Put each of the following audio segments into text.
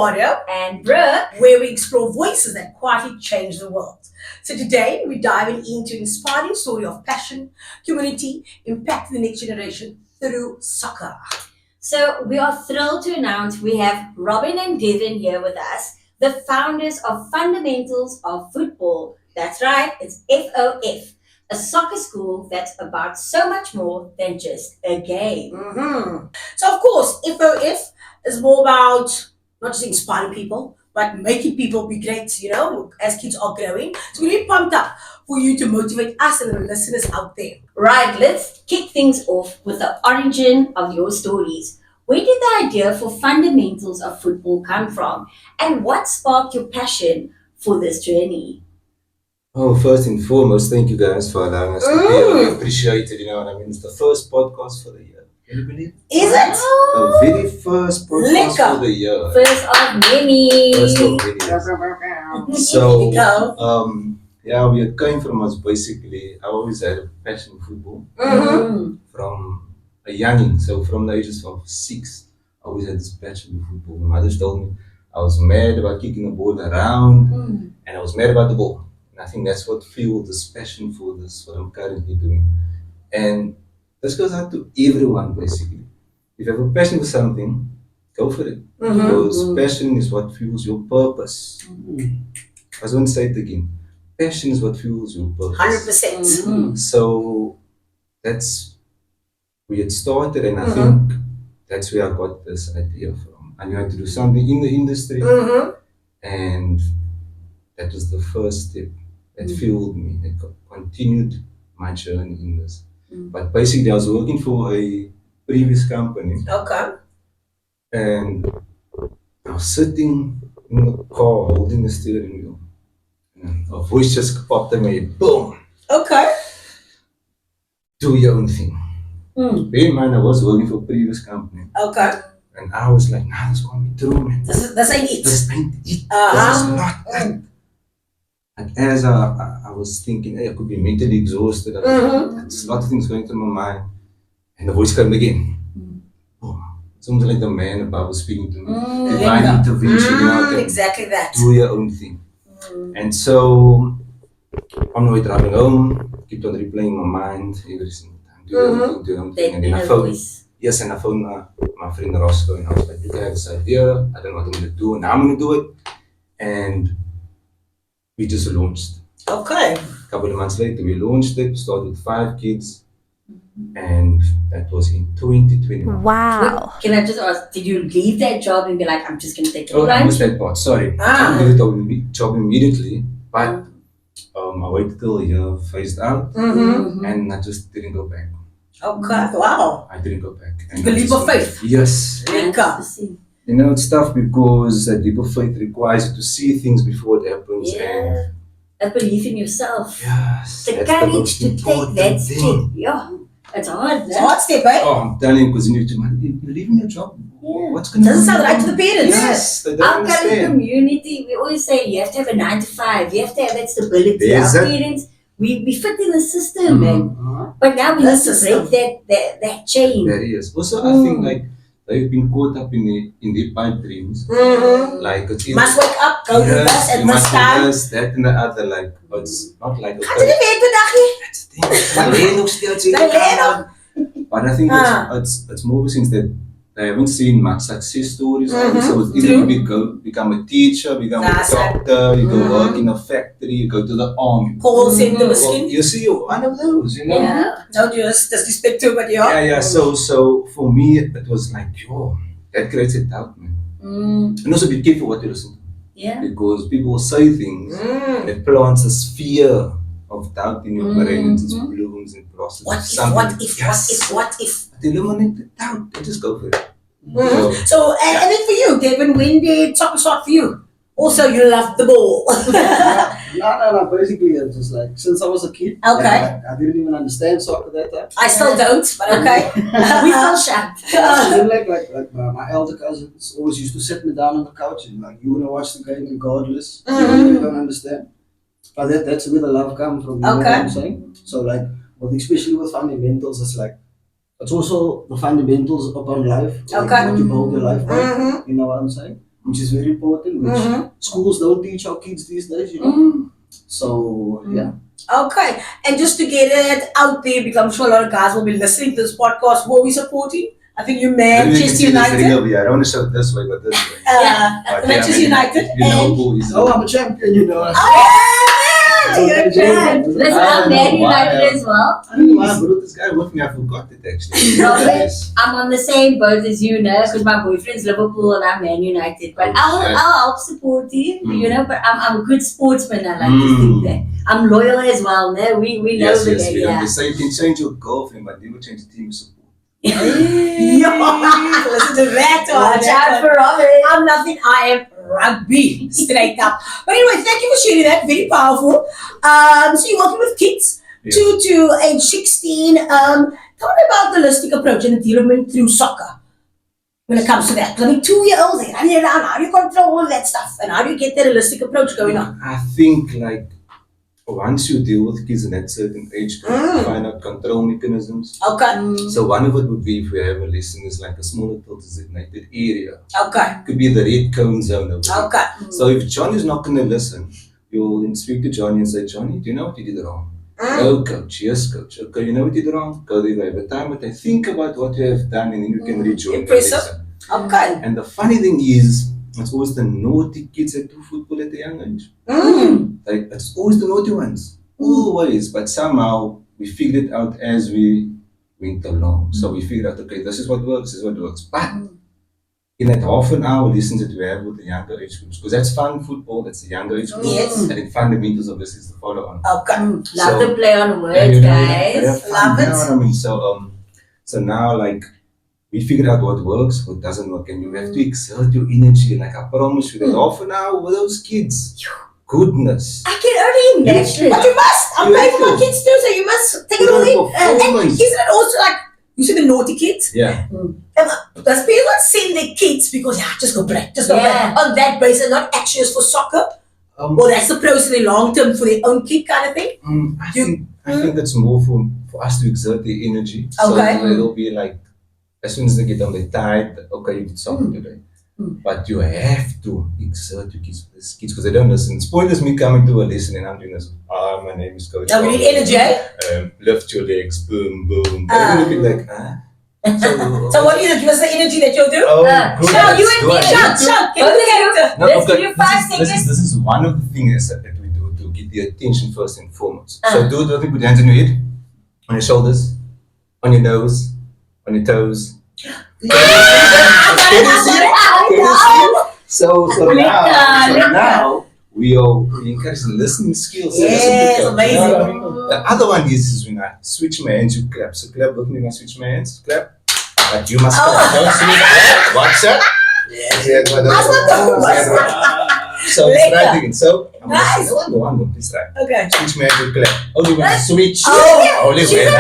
Smarter and Brooke, where we explore voices that quietly change the world. So today we're diving into an inspiring story of passion, community, impacting the next generation through soccer. So we are thrilled to announce we have Robin and Devon here with us, the founders of Fundamentals of Football. That's right, it's F.O.F, a soccer school that's about so much more than just a game. So of course, F.O.F is more about not just inspiring people, but making people be great, as kids are growing. So we're really pumped up for you to motivate us and the listeners out there. Right, let's kick things off with the origin of your stories. Where did the idea for Fundamentals of Football come from? And what sparked your passion for this journey? Oh, first and foremost, thank you guys for allowing us to be here. We appreciate it, It's the first podcast for the year. Can you believe it? Is it? The very first podcast for the year. First of many. First of many. So, where it came from was basically, I always had a passion for football from a youngin. So from the ages of 6, I always had this passion for football. My mother told me I was mad about kicking the ball around and I was mad about the ball. And I think that's what fueled this passion for this, what I'm currently doing. And this goes out to everyone basically. If you have a passion for something, go for it. Because passion is what fuels your purpose. I just want to say it again. Passion is what fuels your purpose. 100%. So that's where it started, and I think that's where I got this idea from. I knew to do something in the industry, and that was the first step that fueled me. It continued my journey in this. But basically, I was working for a previous company. Okay. And I was sitting in the car holding the steering wheel. And a voice just popped in my head. Boom! Okay. Do your own thing. Bear in mind, I was working for a previous company. Okay. And I was like, nah, this can't be true, man. This ain't it. This ain't it. This is not it. And as I was thinking, hey, I could be mentally exhausted. There's a lot of things going through my mind. And the voice came again. Boom. It's almost like the man above was speaking to me. Divine intervention. Exactly that. Do your own thing. And so, on the way driving home, kept on replaying my mind every single time. Do your own thing. And then I phoned. Yes, and I phoned my friend Roscoe, and I was like, look, I have this idea. I don't know what I'm going to do, and I'm going to do it. And we just launched. Okay. A couple of months later, we launched it, started with 5 kids, and that was in 2021. Wow. Can I just ask, did you leave that job and be like, I'm just going to take it? Oh, I missed that part, sorry. I didn't leave the job immediately, but I waited till a year phased out, and I just didn't go back. Okay, wow. I didn't go back. You believe of faith? Yes. It's tough because a leap of faith requires you to see things before it happens. Yeah. A belief in yourself. Yes. The courage to take that step. Yeah. It's hard. It's a hard step, right? Oh, I'm telling you, because you believe in your job. Yeah. What's going to Doesn't sound right to the parents. Yes. They don't Our current understand. community, we always say you have to have a 9 to 5. You have to have that stability. There's Our that. parents, we fit in the system, man. But now we need to break that chain. There is. Also, I think like they've been caught up in the pipe dreams. Like it's either, Must wake up, go do this at this time. This, that and the other. Like, but it's not like Gaat jy nie weet vandag nie? That's the thing. They nog steeds in the But I think it's more since that they haven't seen much success stories. So it's either you become a teacher, become a doctor, you go work in a factory, you go to the army. Call center misschien. You see one of those, Yeah. No, just disrespect to but Yeah. So for me, it was like, that creates a doubt, man. And also be careful what you listen to. Yeah. Because people will say things that plants this fear of doubt in your brain and just blooms and processes. What if? They eliminate the doubt, they just go for it. So, and then for you, Devon, when did soccer start for you? Also, you love the ball. No. Basically, it's just like since I was a kid. Okay. I didn't even understand soccer that time. I still don't, but okay. We feel shocked. Then like my elder cousins always used to sit me down on the couch and like, you wanna watch the game regardless. You don't understand. But that's where the love comes from. You know what I'm saying? So like, especially with fundamentals, it's like it's also the fundamentals upon life. Like what you build your life on. You know what I'm saying? which is very important, which schools don't teach our kids these days, So, yeah. Okay. And just to get it out there, because I'm sure a lot of guys will be listening to this podcast, who are we supporting? I think you Manchester United. I don't want to show it this way, but this way. Manchester United. You know who is. Oh, I'm a champion, Listen, I'm Man United as well. I don't know why I brought this guy with me. I forgot it actually. Robin, I'm on the same boat as you, because my boyfriend's Liverpool and I'm Man United. But I'll help support him, but I'm a good sportsman. I like to think that. I'm loyal as well. No? We know the game. They say you can change your girlfriend, but never change the team you support. Listen to that one. Watch out for Robin. I'm nothing. I am rugby, straight up. But anyway, thank you for sharing that. Very powerful. So you're working with kids 2 to age 16. Tell me about the holistic approach and the development through soccer when it comes to that. I mean, 2-year-olds, they running around. How do you control all that stuff? And how do you get that holistic approach going on? I think once you deal with kids in that certain age group, you find out control mechanisms. Okay. So one of it would be, if we have a lesson, is like a smaller designated area. Okay. Could be the red cone zone over there. Okay. So if Johnny is not going to listen, you'll speak to Johnny and say, Johnny, do you know what you did wrong? Oh, coach, yes, coach. Okay, you know what you did wrong? Go there, have a time, but I think about what you have done, and then you can rejoin. Impressive. Okay. And the funny thing is, it's always the naughty kids that do football at a young age. It's always the naughty ones. Always. But somehow we figured it out as we went along. So we figured out, okay, this is what works, But in that half an hour lessons that we have with the younger age groups, because that's fun football, that's the younger age group. Yes. And then fundamentals of this is the follow on. Okay. Love to play on words, guys. Love it. You know what I mean? So now we figured out what works, what doesn't work, and you have to exert your energy. Like I promise you that half an hour with those kids. Goodness. I can only imagine. But you must. I'm paying for my kids too, so you must take it all in. And isn't it also like, you see the naughty kids? Yeah. Does people send their kids because, just go play, just go play on that basis, not actually just for soccer? Or that's the process in the long term for their own kid kind of thing? I think it's more for us to exert the energy. Okay. So it'll be like, as soon as they get on the tide, okay, you did soccer today. But you have to exert your kids because they don't listen. It's pointless me coming to a lesson and I'm doing this. My name is Coach. We need energy, eh? Lift your legs, boom, boom. They're looking like, So what do you do? Give us the energy that you'll do? Shout, you and me, shout. Let's give you 5 seconds. This is one of the things that we do to get the attention first and foremost. So do it, put your hands on your head, on your shoulders, on your nose, on your toes. So now we encourage listening skills. Yes, amazing. The other one is when I switch my hands, you clap. So clap with me when I switch my hands. Clap. But you must clap. Don't see that. Watch that. So it's right again. So nice. One more. This right. Okay. Switch my hands, you clap. Only when I switch. Only when I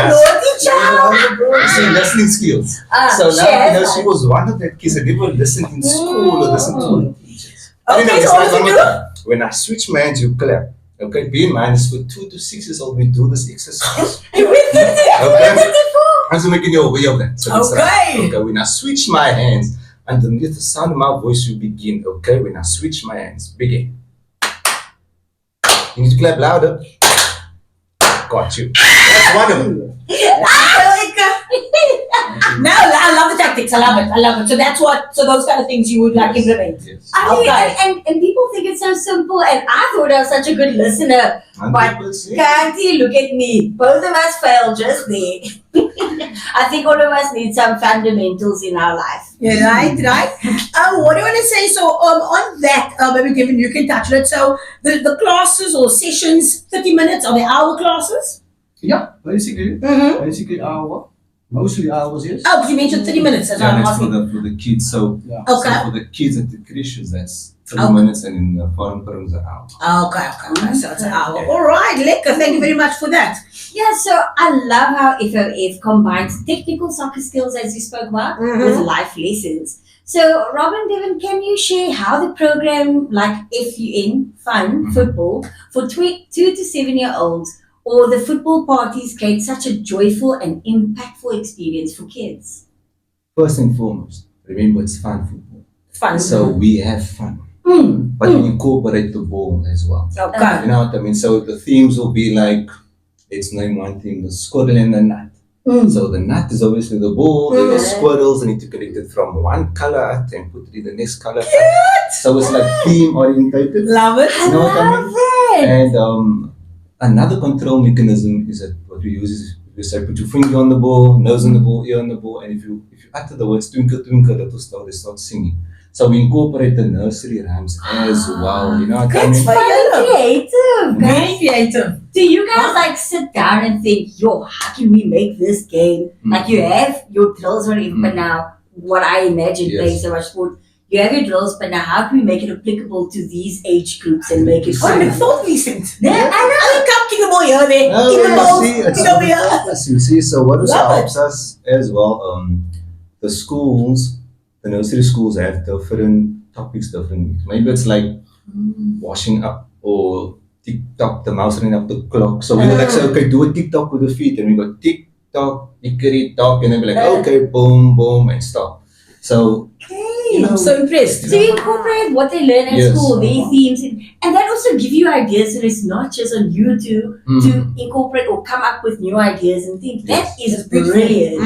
see, listening skills. So now she was one of that kids that never listened in school or listened to teachers. Okay, so what do you do? When I switch my hands, you clap. Okay, be in mind, it's for 2 to 6 years old, we do this exercise. Okay? I'm just making you aware of that. So okay, when I switch my hands, underneath the sound of my voice, you begin. Okay, when I switch my hands, begin. You need to clap louder. Got you. That's one of them. No, I love the tactics. I love it. So those kind of things you would like implement. Yes. I mean, and people think it's so simple, and I thought I was such a good listener. 100%. But can't you look at me? Both of us failed just there. I think all of us need some fundamentals in our life. Yeah, right. What do you want to say? So on that, maybe Devon, you can touch on it. So the classes or sessions, 30 minutes, are they hour classes? Yeah, basically hour. Mostly hours, yes. Oh, because you mentioned 30 minutes. That's what I'm that's asking. for the kids. So, Okay. So for the kids at the creches, that's 30 minutes, and in the foreign programs an hour. Okay. So it's an hour. All right, Lekker. Thank you very much for that. Yeah, so I love how F.O.F combines technical soccer skills, as you spoke about, with life lessons. So, Robin, Devon, can you share how the program like F.U.N, F.U.N, football, for 2 to 7-year-olds, or the football parties create such a joyful and impactful experience for kids? First and foremost, remember it's fun football. Fun. So we have fun. But we incorporate the ball as well. Okay. You know what I mean? So the themes will be like, let's name one theme, the squirrel and the nut. So the nut is obviously the ball, then the squirrels need to collect it from one color and put it in the next color. So it's like theme orientated. Love it. You know what I mean? And another control mechanism is that what we use is we say put your finger on the ball, nose on the ball, ear on the ball, and if you utter the words twinkle twinkle, they start singing. So we incorporate the nursery rhymes as well. You know what I mean? Very creative. Very creative. Do you guys like sit down and think, yo, how can we make this game? Like you have your drills or whatever, but now what I imagine playing so much sport, you have your drills, but now how can we make it applicable to these age groups and make it I fun? never thought of these things. Yeah, I Come kick the ball here, there. Oh, Kick the ball. see, it's Kick over here. purpose, you see. So what also Love it. helps us as well, the schools, the nursery schools have different topics, different. Maybe it's like washing up or TikTok, the mouse running up the clock. So we would like say, okay, do a TikTok with the feet, and we go TikTok, tickety tock, and then be like, okay, boom, boom, and stop. So I'm so impressed. So you incorporate what they learn at school, their themes, and that also give you ideas. So it's not just on you to incorporate or come up with new ideas and things. That is brilliant.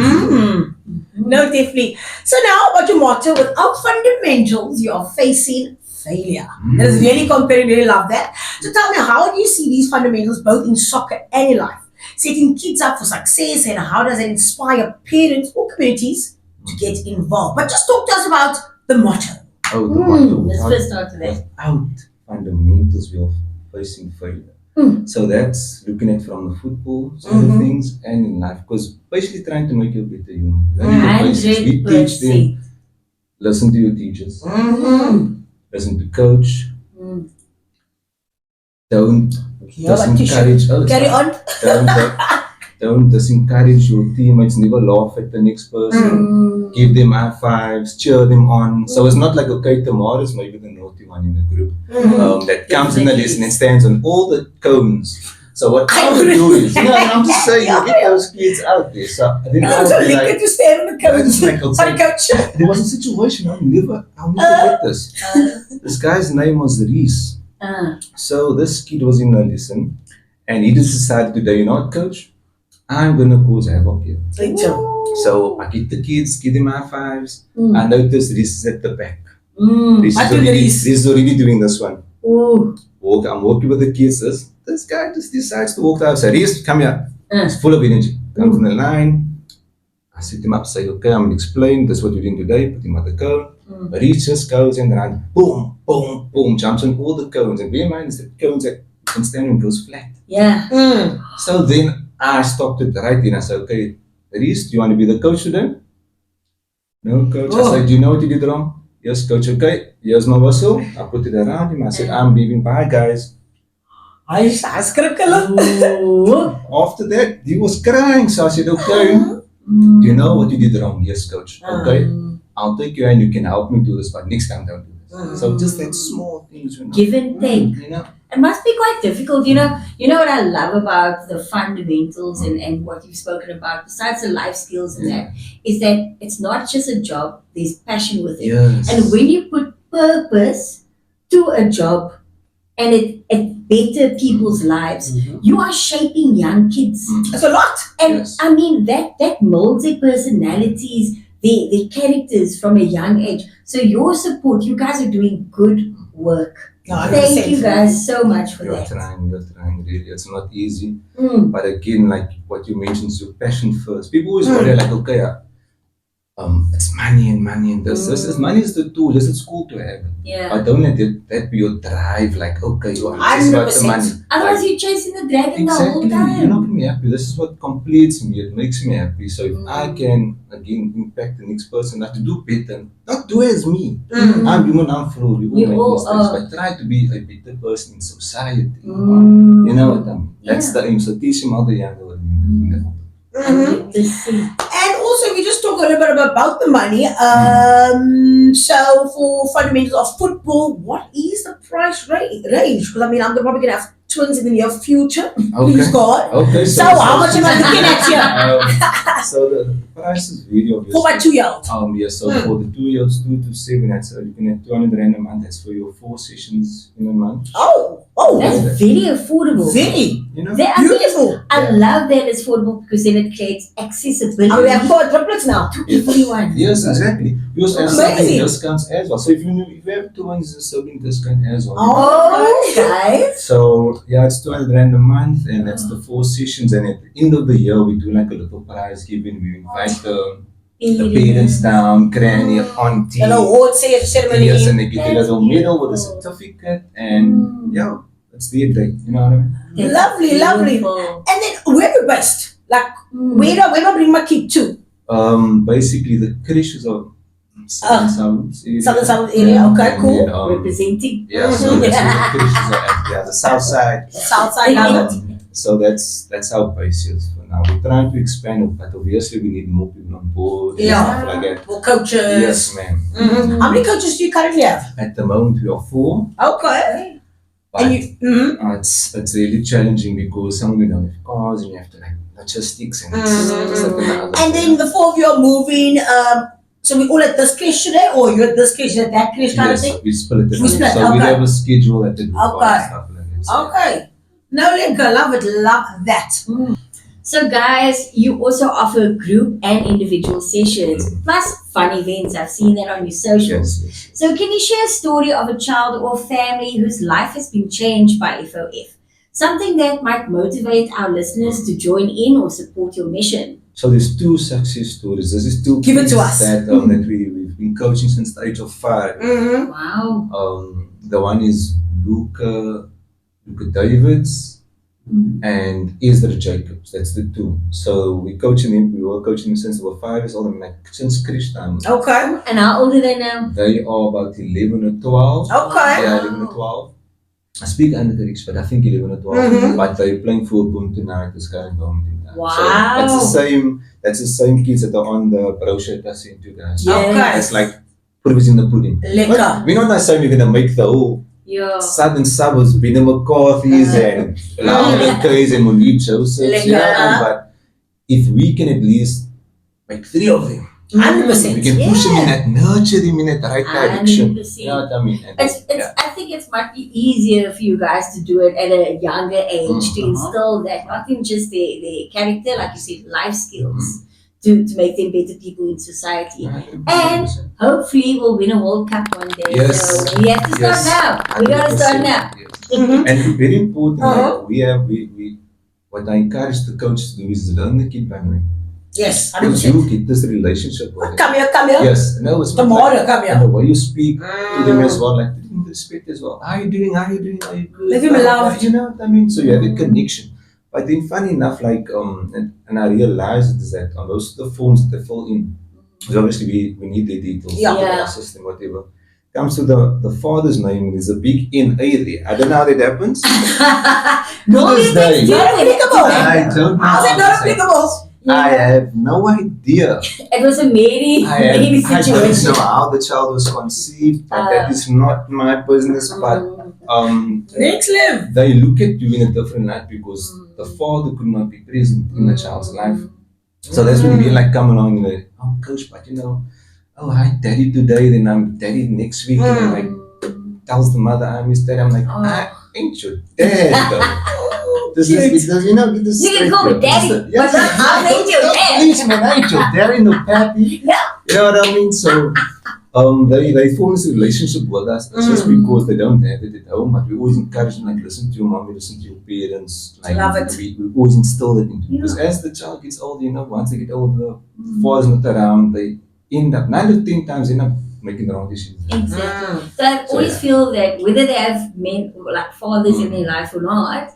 No, definitely. So now, about your motto, without fundamentals, you are facing failure. That is really comparing, really love that. So tell me, how do you see these fundamentals both in soccer and in life? Setting kids up for success, and how does it inspire parents or communities to get involved? But just talk to us about the motto. Oh, the motto. Let's first start with that. Without fundamentals, we are facing failure. So that's looking at from the football side of things and in life, because basically trying to make you a better human. We teach them, listen to your teachers, listen to coach, don't disencourage others. Carry on. Don't disencourage your teammates, never laugh at the next person, give them high fives, cheer them on. So it's not like, okay, tomorrow is maybe the naughty one in the group that comes in the lesson and stands on all the cones. So what I would do is, I'm just saying, get those kids out there. So then I would be like, to stand on the coach. Sorry, coach. there was a situation, I'll never get this. This guy's name was Reese. So this kid was in a lesson and he just decided today, you know what, coach? I'm gonna cause havoc here. So I get the kids, give them high fives. I noticed Reese is at the back. Reese is already doing this one. I'm walking with the kids. This guy just decides to walk out. So Reese, come here. It's full of energy. Comes in the line. I sit him up, say, okay, I'm gonna explain. This is what we're doing today. Put him on the cone. Reese just goes in and boom, boom, boom, jumps on all the cones. And bear in mind, the cones that can stand and goes flat. Yeah. So then I stopped it right then. I said, okay, Reese, do you want to be the coach today? No, coach. I said, do you know what you did wrong? Yes, coach. Okay, here's my whistle. I put it around him. I said, I'm leaving. Bye, guys. After that, he was crying. So I said, okay, do you know what you did wrong? Yes, coach. Okay, I'll take you and you can help me do this, but next time don't do this. So just that small things, give and take. It must be quite difficult, you know what I love about the fundamentals and what you've spoken about, besides the life skills and that, is that it's not just a job, there's passion with it. And when you put purpose to a job and it better people's lives, you are shaping young kids. That's a lot. And I mean, that molds their personalities, their characters from a young age. So your support, you guys are doing good work. Thank you guys so much for that. You're trying, really. It's not easy. But again, like what you mentioned, is your passion first. People always worry like, okay, it's money and this. Money is the tool. This is cool to have. But don't let that be your drive. Like, okay, you are just about the money. Otherwise, you're chasing the dragon the whole time. You're not going to be happy. This is what completes me. It makes me happy. So if I can, again, impact the next person, not to do better, not do as me. I'm human, I'm flawed. We all make mistakes. But try to be a better person in society. You know what I mean? That's the aim. So teach him how the younger one. And also, we just talk a little bit about the money. So for fundamentals of football, what is the price range? Because I mean, I'm probably gonna have twins in the near future. Okay. Please God. Okay. So how much am I looking at here? So the price is very obvious. For my 2-year-old. Yes. So for the 2 years, 2 to 7, that's you can have 200 rand a month. That's for your 4 sessions in a month. That's very affordable. Very. You know. Beautiful. I love that it's affordable because then it creates accessibility We have 4 triplets now. to everyone. Yes, exactly. We also have Amazing. sibling discounts as well. So if you have twins, a sibling discount as well. Oh, guys. So yeah, it's 200 rand a month, and that's the 4 sessions. And at the end of the year, we do like a little prize giving. We invite the parents down, granny, auntie. An award ceremony. Yes, and they get a little medal with a certificate, and yeah, it's their day. You know what I mean? Lovely, lovely. And then where are we based? Like, where do I bring my kid to? Basically, the creches are Southern area. Okay, cool. Representing. Yeah, so that's where the creches are at. Yeah, the south side. South side, love it. So that's our base is for now. We're trying to expand it, but obviously we need more people on board and stuff like that. More coaches. Yes, ma'am. Mm-hmm. How many coaches do you currently have? At the moment we are 4. Okay. But And you, it's really challenging because some of them don't have cars and you have to like logistics and and then the 4 of you are moving. So we all at this creche today, or you're at this creche at that creche kind of thing? We split it. We split, so we okay. have a schedule that they do Okay. stuff like that. So, Okay. No, Linka, love it, love that. So guys, you also offer group and individual sessions, plus fun events. I've seen that on your socials. Yes. So can you share a story of a child or family whose life has been changed by F.O.F? Something that might motivate our listeners to join in or support your mission. So there's 2 success stories. This is 2 Give it to kids us. that we've been coaching since the age of 5. Mm-hmm. Wow. The one is Luca Davids and Ezra Jacobs. That's the 2. So we were coaching him since they were 5 years old, and like since creche time. Okay. And how old are they now? They are about 11 or 12. Okay. Yeah, 11 or 12. I speak underage, but I think 11 or 12. Mhm. But they're playing football tonight, this current moment in time. Wow. So that's the same kids that are on the brochure that I sent you guys. Okay. It's like proof is in the pudding. Lekker. We're not saying we're gonna make the whole Yeah. southern suburbs, Bina McCarthy's and Laura's and Monique Joseph's, you know, but if we can at least make 3 of them, 100%. we can push them in that, nurture them in that right direction. 100%. You know what I mean? And I think it might be easier for you guys to do it at a younger age to instill that, not in just their character, like you said, life skills, to make them better people in society. And hopefully we'll win a World Cup one day. Yes. So we have to start now. We gotta start now. Yes. And very important, like, we what I encourage the coaches to do is learn the kid language. Yes, Because 100%. you get this relationship with them. Come here. Yes, no, it's not Tomorrow, like, come here. and the way you speak to them as well, like treat them with respect as well. How you doing? Are you good? Leave him alone. You know what I mean? So you have a connection. But then funny enough, like and I realized is that on those the forms that they fill in, because obviously we need their details, Yeah. our system, whatever. Comes to the father's name, there's a big N A there. I don't know how that happens. No, this day. Not applicable. I don't know. How's it not applicable? I have no idea. It was a Mary I don't situation. know how the child was conceived, but that is not my business. But Next live. they look at you in a different light because the father could not be present in the child's life. So that's when we like come along and like, oh coach, but you know, oh hi daddy today, then I'm daddy next week, and like tells the mother I'm his dad. I'm like, I ain't your dad though. This is because you know this. You can call me daddy, but I ain't your dad. Please, man, I ain't your daddy, no pappy. Yeah. You know what I mean? So they form this relationship with us just because they don't have it at home, but we always encourage them, like listen to your mommy, listen to your parents. Like Love it. we always instill that into because as the child gets older, you know, once they get older, father's not around, they end up 9 to 10 times end up making the wrong decisions. Exactly. So I always feel that whether they have men like fathers in their life or not,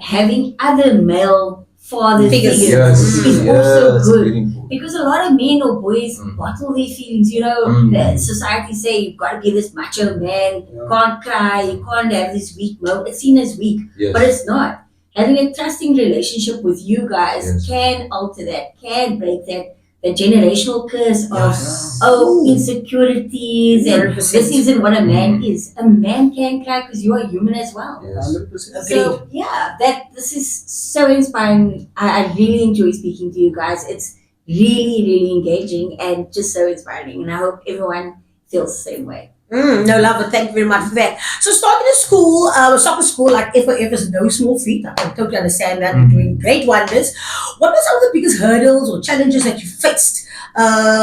having other male father figures is also good. Very important. Because a lot of men or boys bottle their feelings, you know, the society say you've got to be this macho man, you can't cry, you can't have this weak moment. It's seen as weak, but it's not. Having a trusting relationship with you guys can alter that, can break that the generational curse of insecurities and 100%. this isn't what a man is. A man can cry because you are human as well. Yes. 100%. So yeah, this is so inspiring. I really enjoy speaking to you guys. It's really engaging and just so inspiring. And I hope everyone feels the same way. No, love it. Thank you very much for that. So, starting a school, soccer school like F.O.F is no small feat. I can totally understand that. You're doing great wonders. What were some of the biggest hurdles or challenges that you faced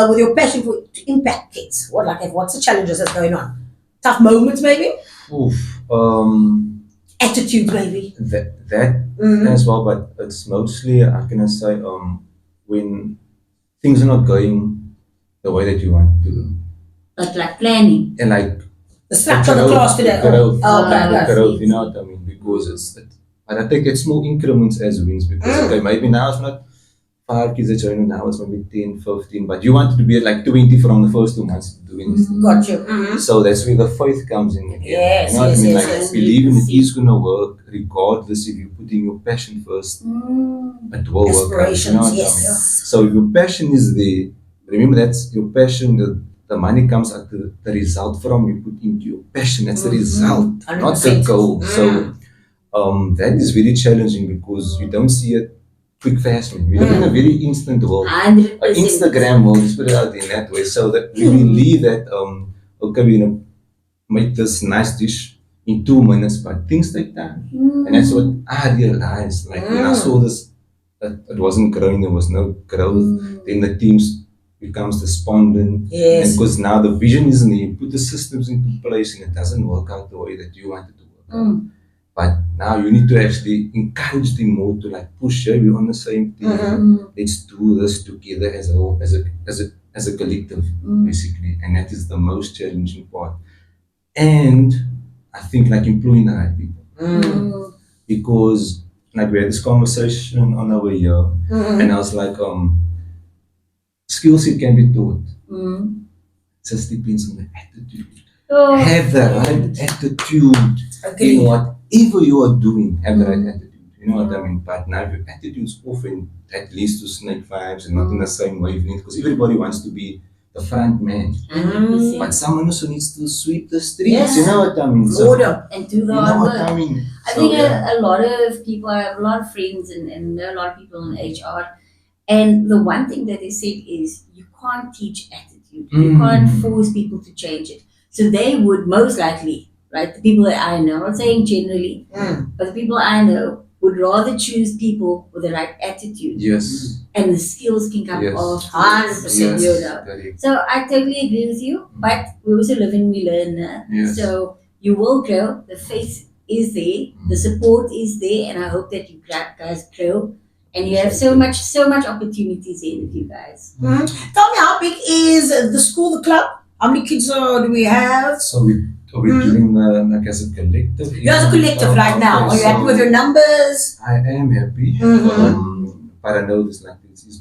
with your passion to impact kids? What's the challenges that's going on? Tough moments, maybe? Oof. Attitude, maybe? That as well, but it's mostly, I can say, when things are not going the way that you want to. But like planning. And like The structure of the class today. growth, Okay. growth, you know what I mean? Because but I think it's small increments as wins because okay, maybe now it's not 5 kids that join, now it's maybe 10, 15, but you wanted to be at like 20 from the first 2 months doing this. Got you. So that's where the faith comes in again. Yes, you know what I mean? yes, Like yes. believing it is gonna work regardless if you're putting your passion first, it will work out. You know what I mean? Yes. So if your passion is there, remember that's your passion, the money comes at the result from you put into your passion. That's the result, not the 100%. goal. So that is very challenging because you don't see it quick fast. Man. We live in a very instant world. 100%. Instagram world, just put it out in that way. So that we believe that okay, we're gonna make this nice dish in 2 minutes, but things take time. And that's what I realized. Like when I saw this, that it wasn't growing, there was no growth, then the teams becomes despondent. Yes. And because now the vision isn't there, you put the systems into place and it doesn't work out the way that you want it to work out. But now you need to actually encourage them more to like push, hey, we're on the same team. Let's do this together as a whole, as a collective, basically. And that is the most challenging part. And I think like employing the right people. Because like we had this conversation on our way here, and I was like, skill set can be taught. It just depends on the attitude. Have the right attitude in whatever you are doing. Have the right attitude. You know what I mean? But now if your attitude is often that leads to snake vibes and not in the same wavelength because everybody wants to be the front man. But someone also needs to sweep the streets. Yes. You know what I mean? So, Order. And do the you know hard what work. I mean? I So, think yeah. a lot of people, I have a lot of friends and know a lot of people in HR. And the one thing that they said is you can't teach attitude. You can't force people to change it. So they would most likely, right, the people that I know, I'm not saying generally, but the people I know would rather choose people with the right attitude. Yes. And the skills can come Yes. off. 100%, you know. Correct. So I totally agree with you, but we also live and we learn. Yes. So you will grow. The faith is there, the support is there, and I hope that you guys grow. And you have so much opportunities here with you guys. Tell me, how big is the school, the club? How many kids do we have? So we're doing like as a collective. You're as a collective right now. Are you happy with your numbers? I am happy. But I know there's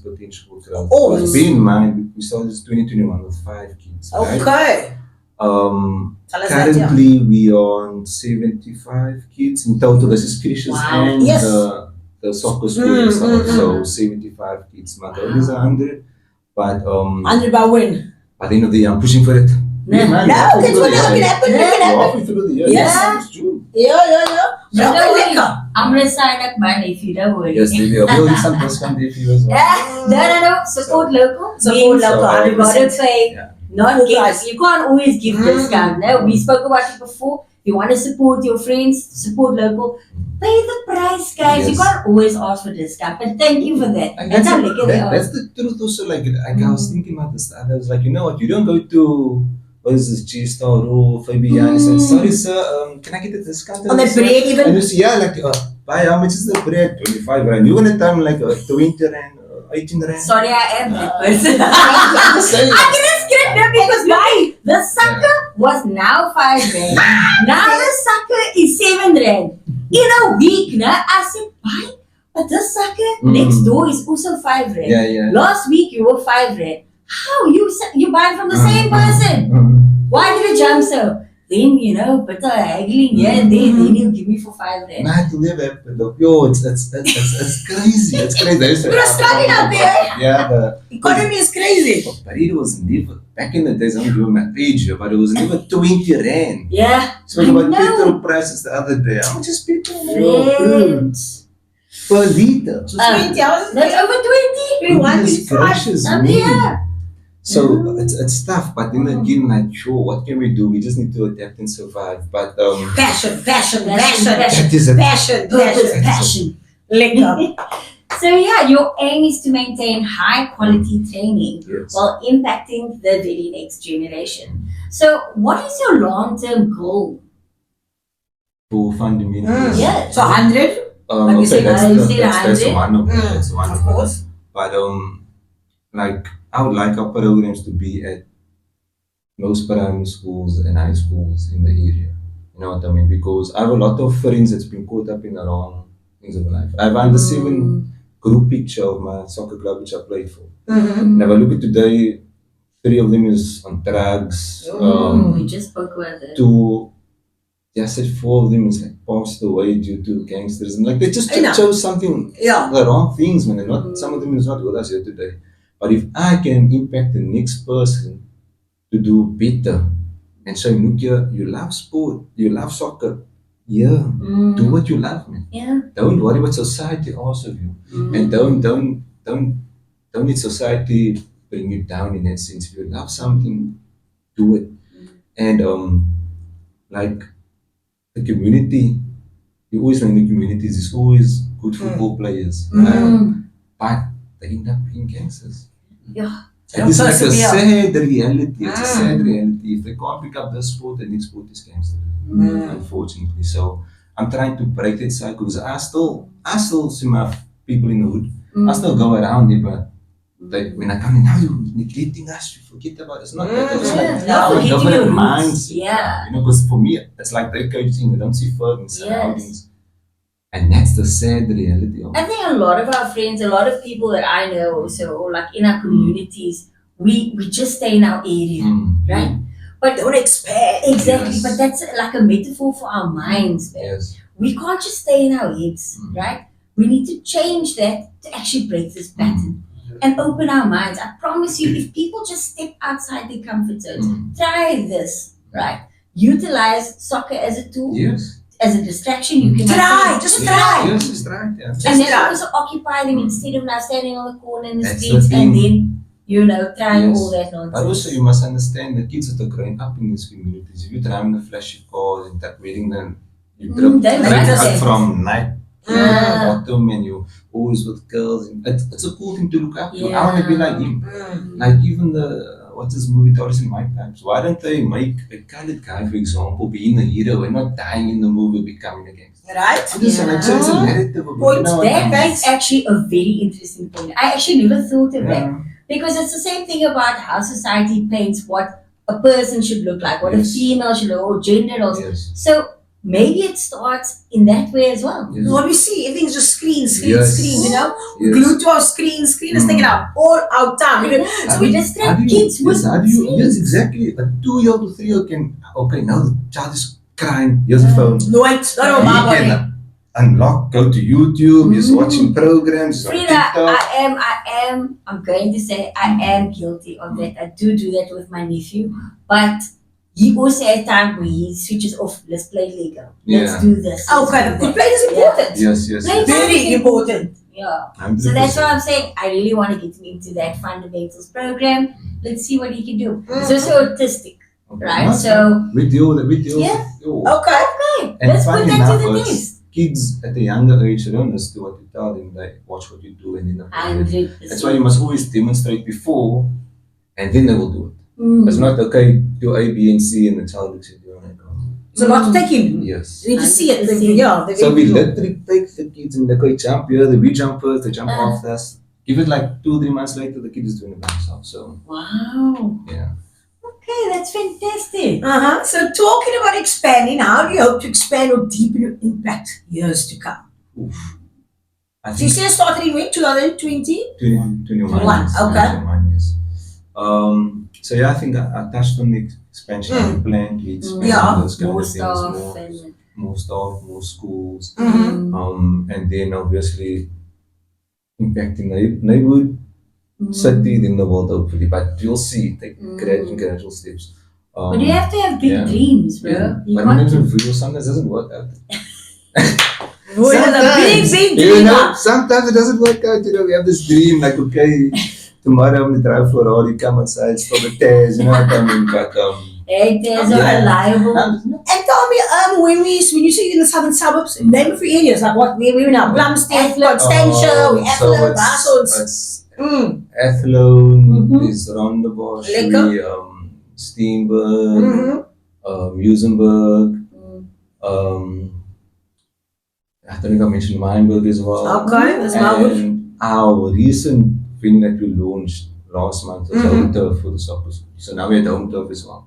potential growth. Always. Because bear in mind, we started this 2021 with 5 kids. Right? Okay. Tell us that, yeah. Currently we are on 75 kids in total. This is Christians Wow. and Yes. the soccer school itself. So 75 kids. My goal is 100. But 100 by when? by the end of the year, I'm pushing for it. No. Yeah, man, No, halfway it's through going the to year. happen. It can happen. Halfway through the year. Yeah. It's true. Yeah. Don't worry. Lekker. I'm gonna sign up money if you don't worry. Yes, maybe we'll do some discount if you as well. No. Support local. Support Means local, You gotta 100%. pay. Yeah. Not Full give. price. You can't always give discount. No, we spoke about it before. You want to support your friends, support local. Pay the price, guys. You Yes. can't always ask for discount. But thank you for that. And That's how lekker they are. that's the truth also. Like I was thinking about this. I was like, you know what? You don't go to what is this G-Star or Fabian and say, sorry sir, can I get a discount On the this, bread sir?" even? And you say, yeah, like buy how much is the bread? 25 rand. You're gonna tell me like 20 rand, 18 rand. Sorry, I am that person. I'm just saying. I didn't skip them because why? The sucker was now 5 rand. Now the sucker is 7 rand. In a week, I said, why? But this sucker next door is also 5 rand. Yeah. Last week you were 5 rand. How? You buying from the same person? Why did it jump so? then, bit of haggling here and there, then he'll give me for 5 rand. Nah, it'll never happen though. Yo, it's crazy. It's crazy. We're struggling out there. Yeah, the Economy is crazy. but it was never back in the days. I don't remember my age here, but it was never 20 rand. Yeah, So I about know. petrol prices the other day. How much is petrol Friends. per liter? So 20 hours. That's over 20. 21, Goodness 25. gracious Up me. here. So it's tough, but then again, like, sure, what can we do? We just need to adapt and survive. But Passion. that is a Passion. Passion. Liquor. So yeah, your aim is to maintain high quality training yes. while impacting the very next generation. So what is your long-term goal? For fundamentals. Yeah. So 100. Like you said, that's you the- said that's 100. one of it. That's one Of of it. course. But like I would like our programs to be at most primary schools and high schools in the area. You know what I mean? Because I have a lot of friends that's been caught up in the wrong things of life. I have under 7 group picture of my soccer club which I played for. Mm-hmm. And if I look at today, 3 of them is on drugs. We just spoke about that. 2, I said 4 of them is like passed away due to gangsters. And like they just I know. chose something Yeah. the wrong things, man. And not some of them is not with us here today. But if I can impact the next person to do better and say, look here, you love sport, you love soccer. Yeah, do what you love, man. Yeah. Don't worry what society asks of you. And don't let society bring you down in that sense. If you love something, do it. And like the community, you always know in the communities there's always good football players, right? But they end up being gangsters. Yeah. And it's like a persevere. sad reality. It's a sad reality. If they can't pick up this sport, the next sport is gangster. Unfortunately. So I'm trying to break that cycle because I still see my people in the hood. I still go around there, but when I come in, now you're neglecting us, you forget about us. Not that. It's like Not our forgetting your government roots. minds. Yeah. You know, because for me, it's like they're coaching, they don't see F.O.F in surroundings. Yes. And that's the sad reality of I think a lot of our friends, a lot of people that I know also, or like in our communities, we just stay in our area, right? But Don't expect. exactly, Yes. but that's like a metaphor for our minds, man. Yes. We can't just stay in our heads, right? We need to change that to actually break this pattern and open our minds. I promise you, if people just step outside their comfort zones, try this, right? Utilize soccer as a tool, Yes. as a distraction. You can Try, just try. Yes, it's right. Yeah. and then also occupy them instead of now standing on the corner in the That's the streets and thing. then, trying Yes. all that But nonsense. also you must understand the kids that are growing up in these communities. If you drive in a flashy car and that wedding, then you drop they right like up that. from night to Ah. bottom and you always with girls. And it's a cool thing to look up to. I Yeah. want to be like him. Like even what's this movie Taurus in My Times? Why don't they make a colored guy, for example, being a hero and not dying in the movie becoming a gangster? Right? I'm just like, so it's a narrative of Point you know what I mean? That is actually a very interesting point. I actually never thought of that. Yeah. Because it's the same thing about how society paints what a person should look like, what Yes. a female should look, or gender roles. Yes. So maybe it starts in that way as well. Yes. What we see, everything's just screens, Yes. you know? Yes. Glued to our screen is taking up all our time. So we distract kids with screens. Yes, exactly. A 2-year-old or 3-year-old can, okay, now the child is crying, here's a phone. Nooit, not on He my body. can unlock, go to YouTube, he's watching programs, he's on Frida, TikTok. I'm going to say I am guilty of that. I do that with my nephew. But he also at time where he switches off, let's play Lego. Let's Yeah. do this. let's Okay, do the that. good play is important. Yes, yes. Play yes. Very important. Yeah. 100%. So that's what I'm saying. I really want to get him into that fundamentals program. Let's see what he can do. He's also autistic, Okay. right? No, So we deal with Yeah. oh. Okay. okay, And let's put funny that to enough, the it's test. kids at a younger age, they don't listen to what you tell them, they watch what you do and then apply it. 100%. That's why you must always demonstrate before and then they will do it. Mm. It's not okay, do A, B, and C and the child looks at you and like, oh. It's a lot to take in. Yes. You need to see it. 100%. Yeah, the So we video. literally take the kids and they go jump here, we jump first, they jump Uh. after us. Give it like 2-3 months later, the kid is doing it by himself. So Wow. yeah. Okay, that's fantastic. So talking about expanding, how do you hope to expand or deepen your impact years to come? I So you think said it started in when? 2020? 21 21, yes, okay. 21 years. So yeah, I think I touched on it, expansion plan, we expand Yeah. those kind More of things, staff and more staff, more schools, Mm-hmm. and then obviously impacting neighborhood, city, then the world hopefully. But you'll see, take gradual steps. But you have to have big dreams, bro. Yeah. You But can't then for you, sometimes it doesn't work out. Big You dream. know, sometimes it doesn't work out. You know, we have this dream like, okay, tomorrow I'm gonna drive for a Ferrari, come outside, stop the tears. You know what I mean? But Hey, there's a Yeah. reliable. And tell me, when you say in the southern suburbs, name a few areas like what we're now, Plumstead, Constantia, Athlone, Russell. it's Athlone, there's Rondebosch, Steenberg, Musenberg. I don't think I mentioned Meinberg as well. Okay, that's Marwood. And our recent thing that we launched last month was home turf for the soccer. So now we're at home turf as well.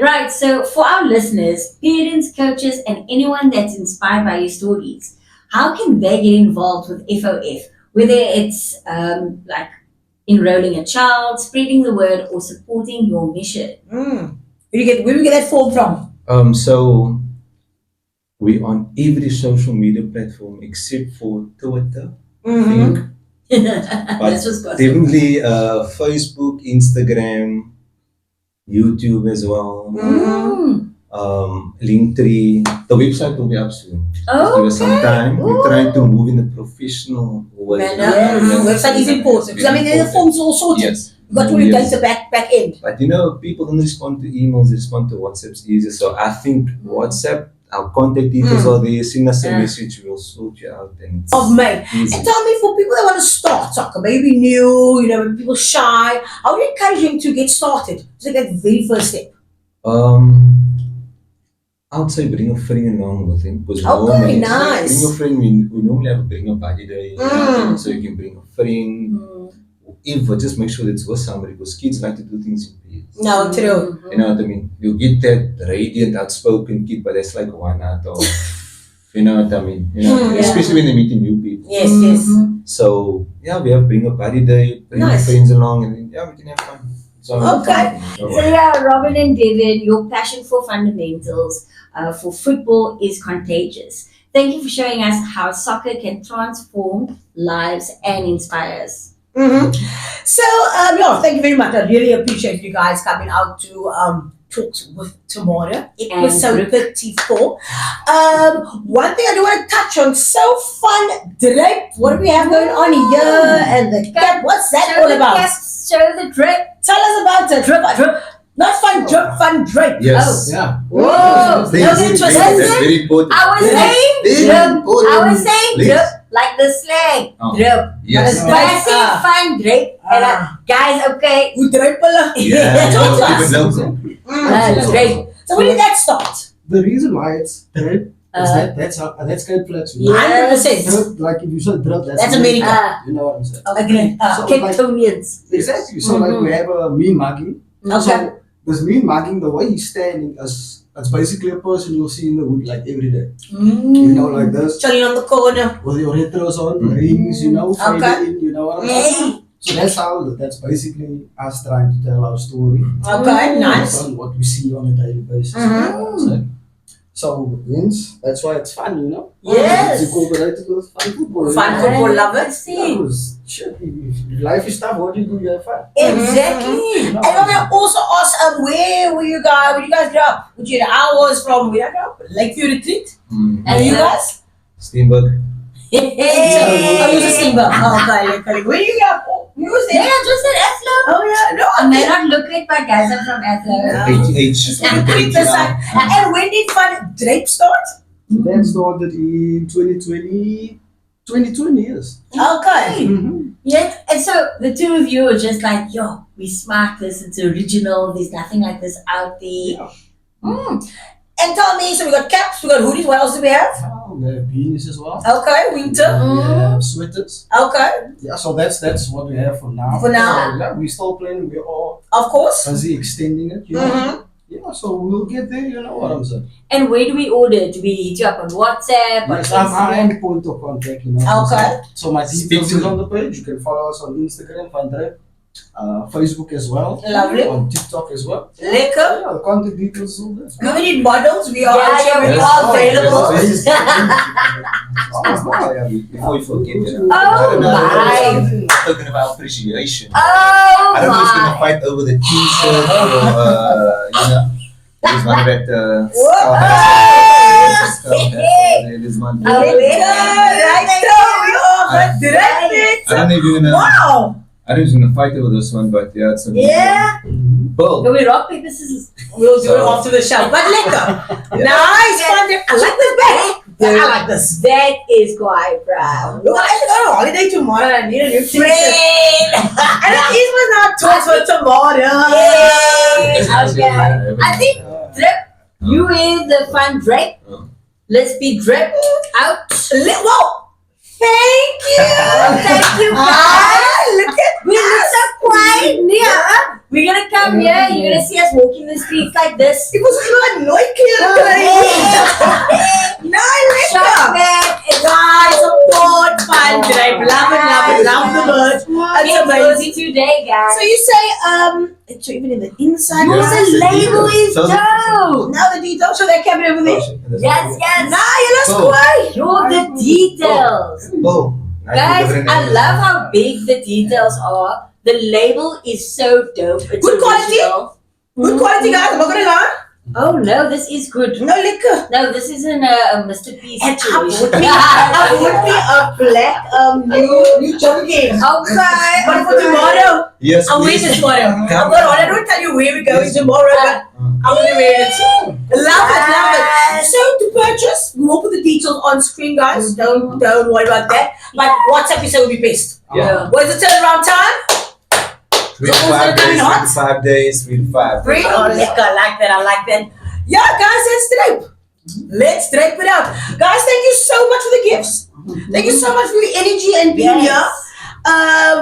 Right, so for our listeners, parents, coaches, and anyone that's inspired by your stories, how can they get involved with F.O.F? Whether it's like enrolling a child, spreading the word, or supporting your mission. Where do we get that form from? So we're on every social media platform except for Twitter, I think. But This was gossip. definitely Facebook, Instagram, YouTube as well. Linktree. The website will be up soon. Just give us some time. We're trying to move in a professional way. Website is important because the form's all sorted. Yes. You got to do data back end. But people don't respond to emails, they respond to WhatsApp's easier. So I think WhatsApp, our contact details are there. Send us a message, we'll sort you out. And Of May. And tell me, for people that want to start soccer, maybe new, maybe people shy, how do you encourage them to get started? To take that very first step? I would say bring a friend along with him. Because Okay, nice. Bring a friend, we normally have bring a buddy day. So you can bring a friend. Whoever, just make sure it's with somebody because kids like to do things in pairs. No, true. You know what I mean? You get that radiant, outspoken kid, but that's like one out of, you know what I mean? Especially when they're meeting new people. Yes, yes. So, we have bring a buddy day, bring your friends along, and then, we can have fun. So, Okay. So Robin and Devon, your passion for fundamentals, for football is contagious. Thank you for showing us how soccer can transform lives and inspire us. So, thank you very much. I really appreciate you guys coming out to talk with tomorrow. Episode 34. One thing I do want to touch on, so fun drape. What do we have going on here? And the cap, what's that all about? Show the drape. Tell us about the drip. Not fun drip, fun drape. Yes. Yeah. Whoa. That's very important. I was saying drip. Please. Like the slang. Oh. Drip. Yes. But I said fun drape. And guys, okay. Who drape pala? Yeah. Talk to us. Even local. Drape. So when did that start? The reason why it's drip is that's kind of flex. 100%. Like if you say drip, That's America. You know what I'm saying? Agree. So, Capetonians. Exactly. So like we have a mean mugging. Okay. So this mean mugging, the way he's standing, that's basically a person you'll see in the hood like every day. You know, like this. Chilling on the corner. With your retros on, rings, faded in, you know what I'm saying? So that's basically us trying to tell our story. Okay, nice. On what we see on a daily basis. You know what I'm saying? So hence, that's why it's fun, you know? Yes. It's incorporated with fun football. Fun football lovers. Because, shit, if life is tough, what do you do? You have fun. Exactly. And I want to also ask, where you guys grow up? I was from where I grew up, Lakeview Retreat. And you guys? Steenberg. Oh, you just Steenberg. Okay. Where you grew up? You was there? Yeah, just at Athlone. Oh yeah, no. I may not look it, but guys, I'm from Athlone. And when did Fun Drape start? That started in 2020 years. Okay. Yeah, and so the two of you are just like, yo, we smart this, it's original, there's nothing like this out there. And tell me, so we got caps, we got hoodies, what else do we have? We have beanies as well. Okay, winter. We have sweaters. Okay, Yeah, so that's what we have for now. For now. So, yeah, we're still planning. We're all of course. busy extending it, you know. Yeah, so we'll get there, you know what I'm saying. And where do we order? Do we hit you up on WhatsApp? Yes, on I'm Instagram? the point of contact, you know. What I'm Okay. saying? So my details is on the page. You can follow us on Instagram, Fun Drape. Facebook as well. Lovely. On TikTok as well. Liquor. Yeah, the contact details is all there. Do we need models? We are we Yes. are available. Yes. Yeah, Before you forget, Oh my. talking about appreciation. Oh I don't know who's gonna my. fight over the t-shirt or there's one that there's one. Oh, Liquor. Right now, we are directed. I don't know if you're gonna. Wow. I don't know if you're gonna fight over this one, but yeah, it's a Yeah. Boom. Can we rock paper scissors? We'll do it after the show. But liquor. Nice fun. I like this bag. I like this. That is quite proud. Look, I should go on holiday tomorrow and I need a new t-shirt. Friend. And it was not talk for tomorrow. Yay. Yes, Okay. I think Drip, you is the fun Drip. Let's be Drip out. Whoa. Thank you. Thank you, Ah, guys. look at We look so quiet near. We're gonna come here. You're gonna see us walking the streets like this. it was a noise No, Shop liquor. bag. It's Guys, support fun drive. Love it, love it, love the merch. It's amazing. today, guys. So you say, it's even in the inside. Yeah. What's the the label is So- dope. Now the details. Show that camera over there. Yes, yes. Nah, you look Oh. square. You're the details. Boom. Guys, I love how big the details are. The label is so dope. It's Good quality? original. Good quality, guys. I'm not gonna lie. Oh no, this is good. No liquor. No, this isn't a Mr. P And situation. I would be a black new jogging. Okay. But for tomorrow, Yes, I'm wearing this tomorrow. I'm going on. I don't tell you where we're going tomorrow, but I'm gonna wear it. Love it, love it. So to purchase, we will put the details on screen, guys. Don't worry about that. But WhatsApp you say will be best. Yeah. What is the turnaround time? 3 to So who's 5 gonna come days, in hot? 5 days, 3 to 5. Great. Oh, liquor. I like that. I like that. Yeah, guys, let's drape. Let's drape it out. Guys, thank you so much for the gifts. Thank you so much for your energy and being here.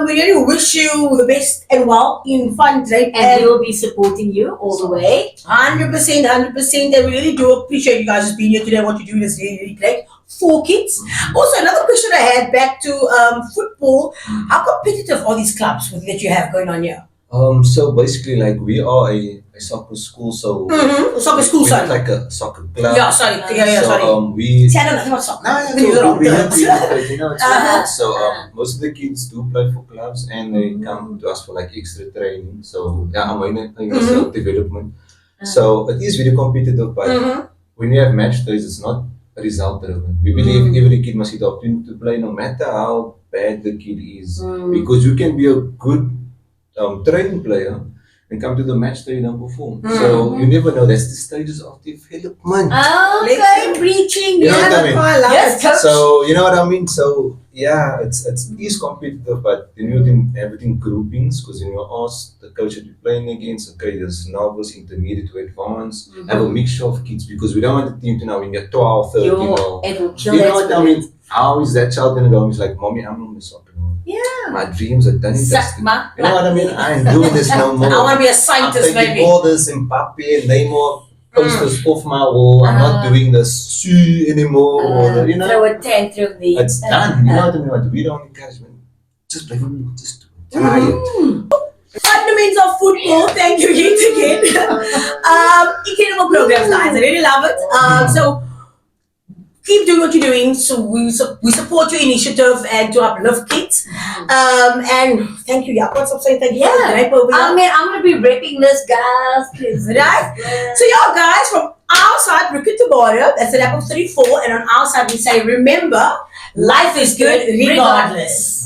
We really wish you the best and well in fun drape And we will be supporting you all the way. 100%, 100%. And we really do appreciate you guys just being here today. What you're doing is really, really great for kids. Also, another question I had back to football. How competitive are these clubs that you have going on here? So basically, like we are a soccer school, so Soccer school, we're not sorry. like a soccer club. Yeah, sorry. Yeah, so sorry. we. See, I don't know about soccer. No, When you're wrong. we have you know, it's Uh-huh. not. So most of the kids do play for clubs and they come to us for like extra training. So yeah, I'm in development. So it is very competitive, but when we have match days, it's not result driven. We believe every kid must get the opportunity to play, no matter how bad the kid is, because you can be a good training player and come to the match day and don't perform. So you never know. That's the stages of development. Okay, preaching. You know what I mean? I love Yes, it. coach. So you know what I mean. So yeah, it is competitive, but then you can everything groupings because when you ask the coach that you're playing against, okay, there's novice, intermediate to advanced, have a mixture of kids because we don't want the team to know when you're 12, 13, or It will kill you that know what I spirit. mean. How is that child gonna go? He's like, mommy, I'm on the soccer. Yeah. My dreams are done. Suck my. You know what I mean? I ain't doing this no more. I want to be a I'm scientist, taking maybe. all this Mbappe and Neymar posters off my wall. I'm not doing the su anymore. Or the, you know, Throw a tantrum there. it's done. You know what I mean? What we don't encourage, man. Just play football. Just do it. Try it. Fundamentals of football. Thank you yet again. Incredible programs, guys. I really love it. So keep doing what you're doing. So we support your initiative and to uplift kids. And thank you, Jakob. Stop saying thank you. Yeah. Right over I here. mean, I'm gonna be ripping this, guys. 'Cause Right? So y'all guys, from our side, Ricket to Border, that's the F.O.F. 34, and on our side we say, remember, life is good regardless.